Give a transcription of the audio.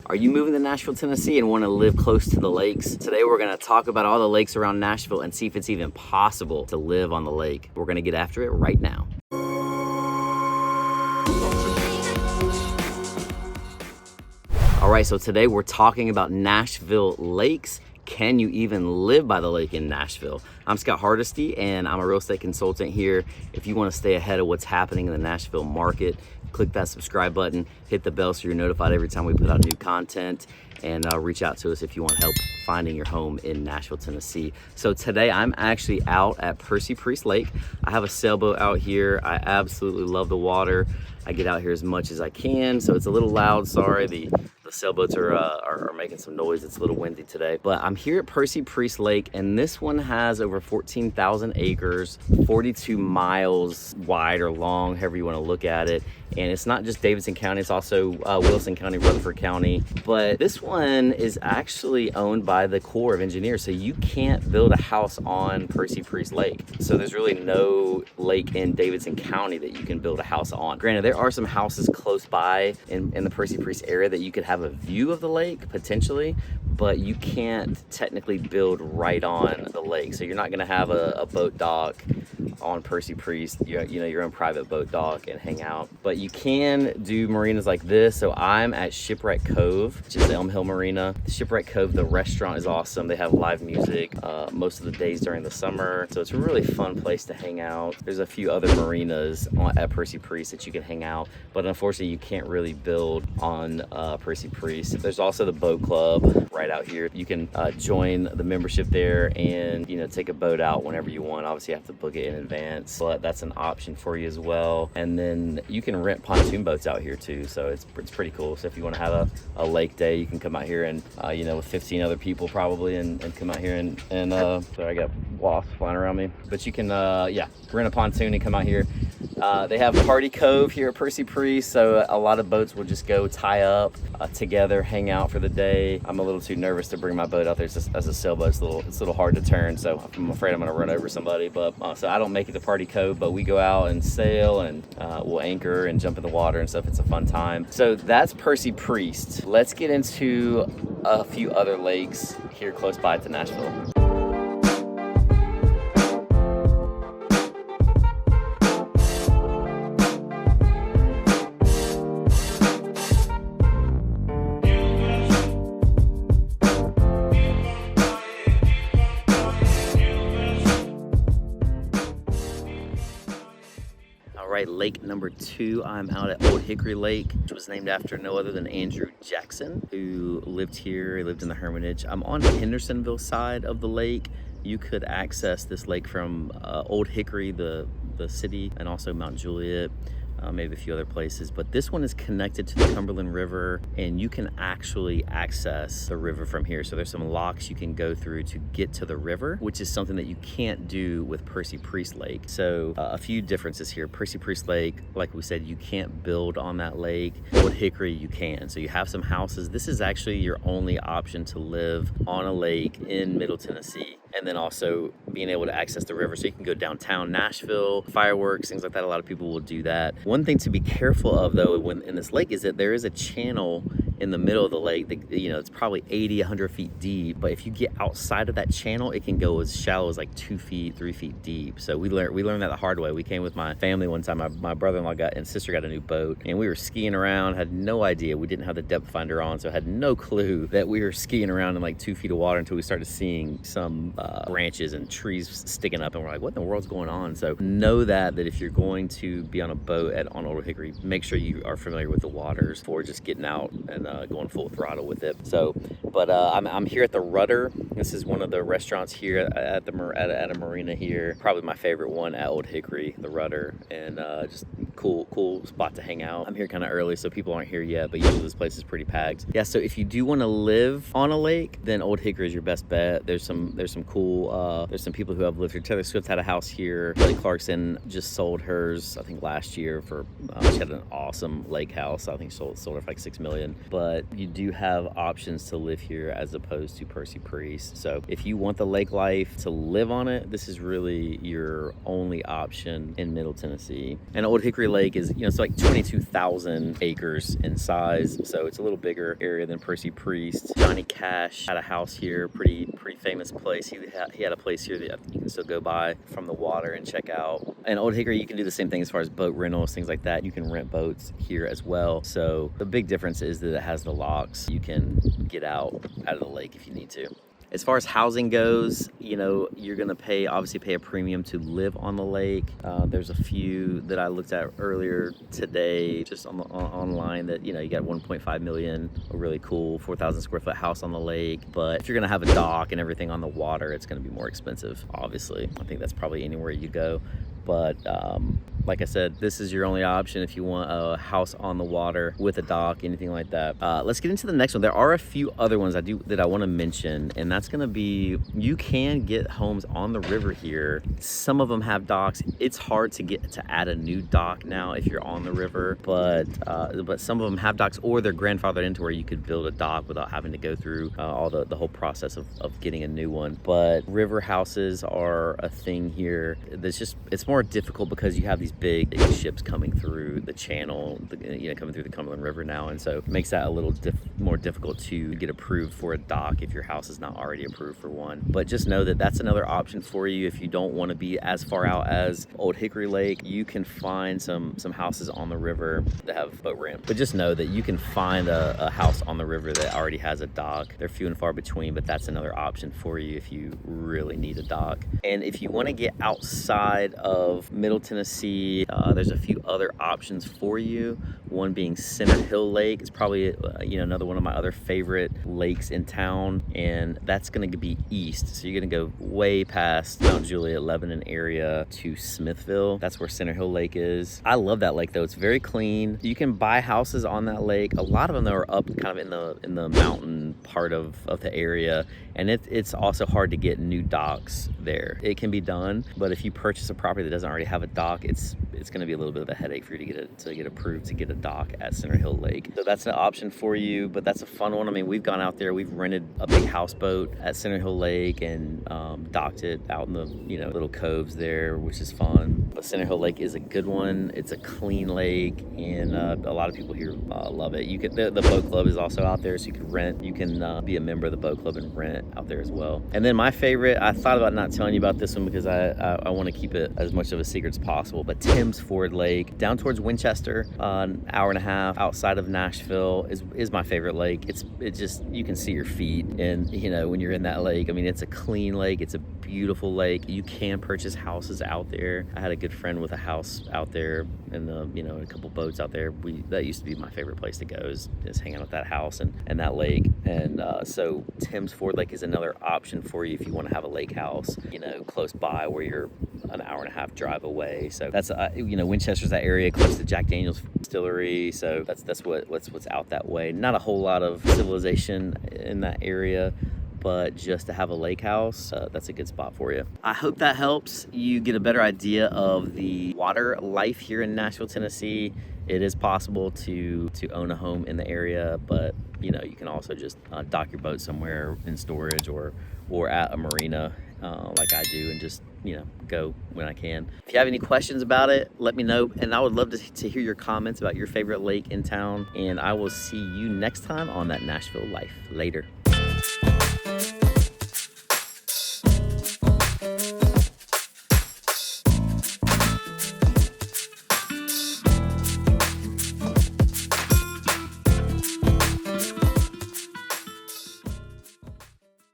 Are you moving to Nashville, Tennessee and want to live close to the lakes? Today we're going to talk about all the lakes around Nashville and see if it's even possible to live on the lake. We're going to get after it right now. All right, so today we're talking about Nashville lakes. Can you even live by the lake in Nashville? I'm Scott Hardesty and I'm a real estate consultant here. If you want to stay ahead of what's happening in the Nashville market, click that subscribe button, hit the bell so you're notified every time we put out new content, and reach out to us if you want help finding your home in Nashville, Tennessee. So today I'm actually out at Percy Priest Lake. I have a sailboat out here. I absolutely love the water. I get out here as much as I can, so it's a little loud, sorry. The sailboats are making some noise. It's a little windy today, but I'm here at Percy Priest Lake, and this one has over 14,000 acres, 42 miles wide or long, however you want to look at it. And it's not just Davidson County, it's also Wilson County, Rutherford County. But this one is actually owned by the Corps of Engineers, so you can't build a house on Percy Priest Lake. So there's really no lake in Davidson County that you can build a house on. Granted, there are some houses close by in the Percy Priest area that you could have a view of the lake, potentially, but you can't technically build right on the lake. So you're not gonna have a boat dock on Percy Priest, you know, your own private boat dock and hang out. But you can do marinas like this. So I'm at Shipwreck Cove, which is Elm Hill Marina. Shipwreck Cove, the restaurant is awesome. They have live music most of the days during the summer. So it's a really fun place to hang out. There's a few other marinas at Percy Priest that you can hang out, but unfortunately you can't really build on Percy Priest. There's also the boat club right out here. You can join the membership there and, you know, take a boat out whenever you want. Obviously you have to book it in advance, but that's an option for you as well. And then you can rent pontoon boats out here too, so it's pretty cool. So if you want to have a lake day, you can come out here and you know, with 15 other people probably, and come out here and sorry, I got wasps flying around me, but you can yeah, rent a pontoon and come out here. They have Party Cove here at Percy Priest, so a lot of boats will just go tie up together, hang out for the day. I'm a little too nervous to bring my boat out there as a sailboat. It's a little hard to turn, so I'm afraid I'm gonna run over somebody. But so I don't make it to Party Cove, but we go out and sail, and we'll anchor and jump in the water and stuff. It's a fun time. So that's Percy Priest. Let's get into a few other lakes here close by to Nashville. Lake number 2, I'm out at Old Hickory Lake, which was named after no other than Andrew Jackson, who lived here. He lived in the Hermitage. I'm on the Hendersonville side of the lake. You could access this lake from Old Hickory, the city, and also Mount Juliet. Maybe a few other places, but this one is connected to the Cumberland River, and you can actually access the river from here. So there's some locks you can go through to get to the river, which is something that you can't do with Percy Priest Lake. So a few differences here. Percy Priest Lake, like we said, you can't build on that lake. Old Hickory, you can. So you have some houses. This is actually your only option to live on a lake in Middle Tennessee. And then also being able to access the river, so you can go downtown Nashville, fireworks, things like that. A lot of people will do that. One thing to be careful of though when in this lake is that there is a channel in the middle of the lake that, you know, it's probably 80, 100 feet deep, but if you get outside of that channel, it can go as shallow as like 2 feet, 3 feet deep. So we learned that the hard way. We came with my family one time. My brother-in-law and sister got a new boat, and we were skiing around, had no idea. We didn't have the depth finder on, so had no clue that we were skiing around in like 2 feet of water until we started seeing some branches and trees sticking up, and we're like, what in the world's going on? So know that if you're going to be on a boat on Old Hickory, make sure you are familiar with the waters before just getting out and going full throttle with it. So, but I'm here at the Rudder. This is one of the restaurants here at a marina here. Probably my favorite one at Old Hickory, the Rudder, and just cool spot to hang out. I'm here kind of early, so people aren't here yet, but usually this place is pretty packed. Yeah, so if you do want to live on a lake, then Old Hickory is your best bet. There's some cool, there's some people who have lived here. Taylor Swift had a house here. Kelly Clarkson just sold hers, I think last year for, she had an awesome lake house. I think sold her for like $6 million. But you do have options to live here as opposed to Percy Priest. So if you want the lake life to live on it, this is really your only option in Middle Tennessee. And Old Hickory Lake is, you know, it's like 22,000 acres in size, so it's a little bigger area than Percy Priest. Johnny Cash had a house here, pretty famous place. He had a place here that you can still go by from the water and check out. And Old Hickory, you can do the same thing as far as boat rentals, things like that. You can rent boats here as well. So the big difference is that it has the locks. You can get out of the lake if you need to. As far as housing goes, you know, you're gonna obviously pay a premium to live on the lake. There's a few that I looked at earlier today, just online, that, you know, you got 1.5 million, a really cool 4,000 square foot house on the lake. But if you're gonna have a dock and everything on the water, it's gonna be more expensive, obviously. I think that's probably anywhere you go. But like I said, this is your only option if you want a house on the water with a dock, anything like that. Let's get into the next one. There are a few other ones that I want to mention, and that's going to be, you can get homes on the river here. Some of them have docks. It's hard to add a new dock now if you're on the river, but some of them have docks, or they're grandfathered into where you could build a dock without having to go through all the whole process of getting a new one. But river houses are a thing here. It's more difficult because you have these big ships coming through the channel, coming through the Cumberland River now, and so it makes that a little more difficult to get approved for a dock if your house is not already approved for one. But just know that that's another option for you if you don't want to be as far out as Old Hickory Lake. You can find some houses on the river that have boat ramp, but just know that you can find a house on the river that already has a dock. They're few and far between, but that's another option for you if you really need a dock. And if you want to get outside of Middle Tennessee, there's a few other options for you. One being Center Hill Lake. It's probably another one of my other favorite lakes in town, and that's going to be east. So you're going to go way past Mount Juliet, Lebanon area to Smithville. That's where Center Hill Lake is. I love that lake though. It's very clean. You can buy houses on that lake. A lot of them though are up kind of in the mountain part of the area, and it's also hard to get new docks there. It can be done, but if you purchase a property that doesn't already have a dock, it's going to be a little bit of a headache for you to get approved to get a dock at Center Hill Lake. So that's an option for you, but that's a fun one. I mean, we've gone out there, we've rented a big houseboat at Center Hill Lake and docked it out in the little coves there, which is fun. But Center Hill Lake is a good one. It's a clean lake, and a lot of people here love it. The boat club is also out there, so you can rent. You can be a member of the boat club and rent out there as well. And then my favorite, I thought about not telling you about this one because I want to keep it as much of a secret as possible, but Tim's Ford Lake down towards Winchester, an hour and a half outside of Nashville, is my favorite lake. It just, you can see your feet, and when you're in that lake, I mean, it's a clean lake. It's a beautiful lake. You can purchase houses out there. I had a good friend with a house out there, and a couple boats out there. That used to be my favorite place to go, is hang out at that house and that lake. And so Tim's Ford Lake is another option for you if you want to have a lake house close by where you're an hour and a half drive away. So that's Winchester's that area close to Jack Daniel's distillery, so that's what's out that way. Not a whole lot of civilization in that area, but just to have a lake house, that's a good spot for you. I hope that helps you get a better idea of the water life here in Nashville, Tennessee. It is possible to own a home in the area, but you can also just dock your boat somewhere in storage or at a marina like I do, and just go when I can. If you have any questions about it, let me know, and I would love to hear your comments about your favorite lake in town. And I will see you next time on That Nashville Life. Later.